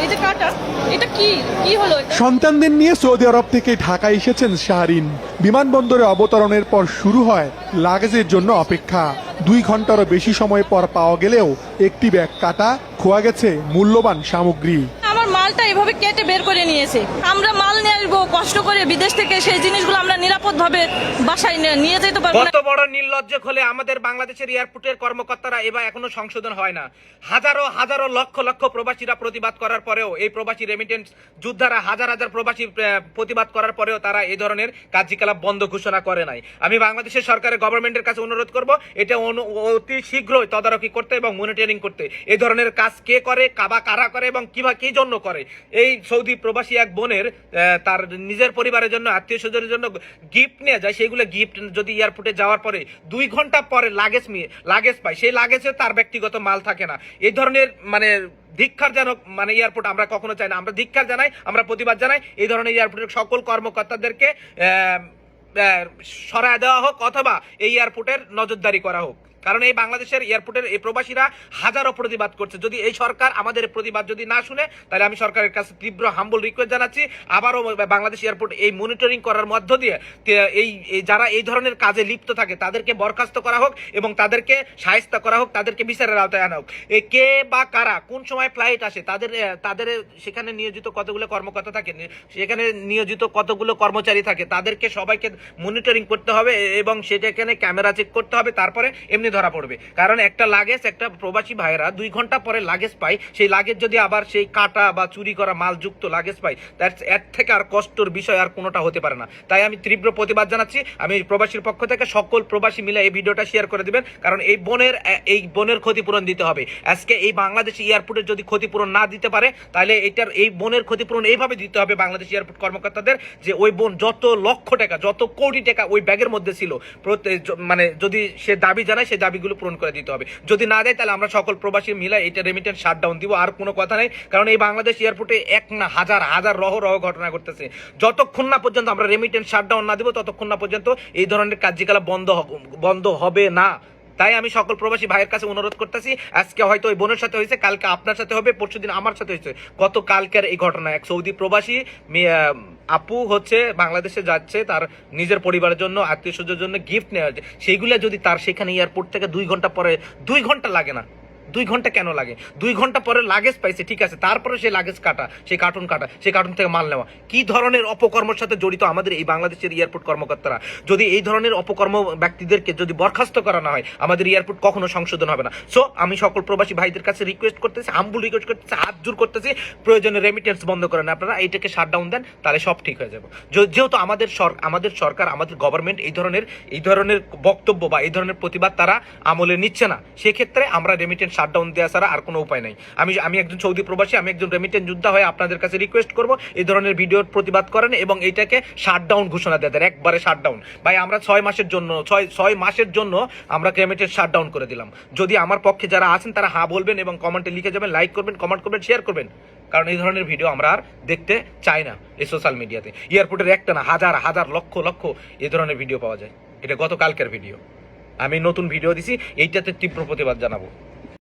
এই যে কাটা, এটা কি কি হলো এটা? সন্তানদের নিয়ে সৌদি আরব থেকে ঢাকা এসেছেন শাহরিন। বিমানবন্দরে অবতরণের পর শুরু হয় লাগেজের জন্য অপেক্ষা। 2 ঘন্টারও বেশি সময় পর পাওয়া গেলেও একটি ব্যাগ কাটা, খোয়া গেছে মূল্যবান সামগ্রী। আমার মালটা এভাবে কেটে বের করে নিয়েছে। আমরা মাল নিয়ে আসবো কষ্ট করে বিদেশ থেকে, সেই জিনিসগুলো আমরা নিরাপদ ভাবে বাসায় নিয়ে যেতে পারবো না। কত বড় নির্লজ্জ হলে আমাদের বাংলাদেশের এয়ারপোর্টের কর্মকর্তারা এবার এখনো সংশোধন হয় না। হাজারো হাজারো লক্ষ লক্ষ প্রবাসীরা প্রতিবাদ করার পরেও, এই প্রবাসী রেমিটেন্স যোদ্ধারা হাজার হাজার প্রবাসী প্রতিবাদ করার পরেও তারা এই ধরনের কার্যকলাপ বন্ধ ঘোষণা করে নাই। আমি বাংলাদেশের সরকারের গভর্নমেন্টের কাছে অনুরোধ করব, এটা অতি শীঘ্রই তদারকি করতে এবং মনিটরিং করতে। এই ধরনের কাজ কে করে, কারা করে এবং কিভাবে কি জন্য করে। এই সৌদি প্রবাসী এক বোনের তার নিজের পরিবারের জন্য, আত্মীয় স্বজনের জন্য গিফট নিয়ে যায়। সেইগুলো গিফট যদি এয়ারপোর্টে যাওয়ার পরে 2 ঘন্টা পরে লাগেজ পায়, সেই লাগেজে তার ব্যক্তিগত মাল থাকে না। এই ধরনের ধিক্কারজনক এয়ারপোর্ট আমরা কখনো চাই না। আমরা ধিক্কার জানাই, আমরা প্রতিবাদ জানাই। এই ধরনের এয়ারপোর্টের সকল কর্মকর্তাদেরকে সরায় দেওয়া হোক অথবা এই এয়ারপোর্টের নজরদারি করা হোক। কারণ এই বাংলাদেশের এয়ারপোর্টের এই প্রবাসীরা হাজারো প্রতিবাদ করছে। যদি এই সরকার আমাদের প্রতিবাদ যদি না শুনে, তাহলে আমি সরকারের কাছে তীব্র হাম্বল রিকোয়েস্ট জানাচ্ছি, আবারও বাংলাদেশ এয়ারপোর্ট এই মনিটরিং করার মধ্য দিয়ে এই যারা এই ধরনের কাজে লিপ্ত থাকে তাদেরকে বরখাস্ত করা হোক এবং তাদেরকে শায়েস্তা করা হোক, তাদেরকে বিচারের আওতায় আনা হোক। কে বা কারা কোন সময় ফ্লাইট আসে, তাদের সেখানে নিয়োজিত কতগুলো কর্মকর্তা থাকে, সেখানে নিয়োজিত কতগুলো কর্মচারী থাকে, তাদেরকে সবাইকে মনিটরিং করতে হবে এবং সেটা এখানে ক্যামেরা চেক করতে হবে, তারপরে এমনি ধরা পড়বে। কারণ একটা লাগেজ, একটা প্রবাসী ভাইরা 2 ঘন্টা পরে লাগেজ পায়, সেই লাগেজ যদি আবার সেই কাটা বা চুরি করা মালযুক্ত লাগেজ পায়, এর থেকে আর কষ্টের বিষয় আর কোনোটা হতে পারে না। তাই আমি তীব্র প্রতিবাদ জানাচ্ছি। আমি প্রবাসীর পক্ষ থেকে সকল প্রবাসী মিলে এই ভিডিওটা শেয়ার করে দিবেন, কারণ এই বোনের ক্ষতিপূরণ দিতে হবে। আজকে এই বাংলাদেশ এয়ারপোর্টের যদি ক্ষতিপূরণ না দিতে পারে, তাহলে এই বোনের ক্ষতিপূরণ এইভাবে দিতে হবে বাংলাদেশ এয়ারপোর্ট কর্মকর্তাদের, যে ওই বোন যত লক্ষ টাকা, যত কোটি টাকা ওই ব্যাগের মধ্যে ছিল, যদি সে দাবি জানায়, সে দাবিগুলো পূরণ করে দিতে হবে। যদি না দেয়, তাহলে আমরা সকল প্রবাসী মিলে এটা রেমিটেন্স শাটডাউন দিব। আর কোনো কথা নেই, কারণ এই বাংলাদেশ এয়ারপোর্টে এক না হাজার হাজার রহ ঘটনা ঘটতেছে। যতক্ষণ না পর্যন্ত আমরা রেমিটেন্স শাটডাউন না দিব, ততক্ষণ না পর্যন্ত এই ধরনের কার্যকলাপ বন্ধ হবে না। তাই আমি সকল প্রবাসী ভাইয়ের কাছে অনুরোধ করতেছি, আজকে হয়তো ওই বোনের সাথে হয়েছে, কালকে আপনার সাথে হবে, পরশুদিন আমার সাথে হয়েছে। গত কালকের এই ঘটনা, এক সৌদি প্রবাসী আপু বাংলাদেশে যাচ্ছে তার নিজের পরিবারের জন্য, আত্মীয় স্বজনের জন্য গিফট নেওয়া হচ্ছে। সেইগুলো যদি তার সেখানে এয়ারপোর্ট থেকে 2 ঘন্টা পরে, 2 ঘন্টা লাগে না, 2 ঘন্টা কেন লাগে, 2 ঘন্টা পরে লাগেজ পাইছে, ঠিক আছে, তারপরে সেই লাগেজ কাটা, সেই কার্টুন কাটা, সেই কার্টুন থেকে মাল নেওয়া, কি ধরনের অপকর্মের সাথে জড়িত আমাদের এই বাংলাদেশের এয়ারপোর্ট কর্মকর্তারা। যদি এই ধরনের অপকর্ম ব্যক্তিদেরকে যদি বরখাস্ত করা না হয়, আমাদের এয়ারপোর্ট কখনো সংশোধন হবে না। সো আমি সকল প্রবাসী ভাইদের কাছে রিকোয়েস্ট করতেছি, হাম্বল রিকোয়েস্ট করতেছি, হাত জোর করতেছি, প্রয়োজনে রেমিটেন্স বন্ধ করেন আপনারা, এইটাকে শাটডাউন দেন, তাহলে সব ঠিক হয়ে যাবে। যেহেতু আমাদের সরকার, আমাদের গভর্নমেন্ট এই ধরনের বক্তব্য বা এই ধরনের প্রতিবাদ তারা আমলে নিচ্ছে না, সেক্ষেত্রে আমরা রেমিটেন্স শাটডাউন দেওয়া ছাড়া আর কোনো উপায় নাই। আমি একজন সৌদি প্রবাসী, আমি একজন রেমিটেন্স যোদ্ধা হয়ে আপনাদের কাছে রিকোয়েস্ট করব, এই ধরনের ভিডিওর প্রতিবাদ করেন এবং এইটাকে শাটডাউন ঘোষণা দেন, একবারে শাটডাউন। ভাই, আমরা 6 মাসের জন্য আমরা রেমিটেন্স শাটডাউন করে দিলাম। যদি আমার পক্ষে যারা আছেন তারা হ্যাঁ বলবেন এবং কমেন্টে লিখে যাবেন, লাইক করবেন, কমেন্ট করবেন, শেয়ার করবেন, কারণ এই ধরনের ভিডিও আমরা আর দেখতে চাই না এই সোশ্যাল মিডিয়াতে। এয়ারপোর্টের একটা না, হাজার হাজার লক্ষ লক্ষ এই ধরনের ভিডিও পাওয়া যায়। এটা গতকালকের ভিডিও, আমি নতুন ভিডিও দিছি, এইটাতে তীব্র প্রতিবাদ জানাবো।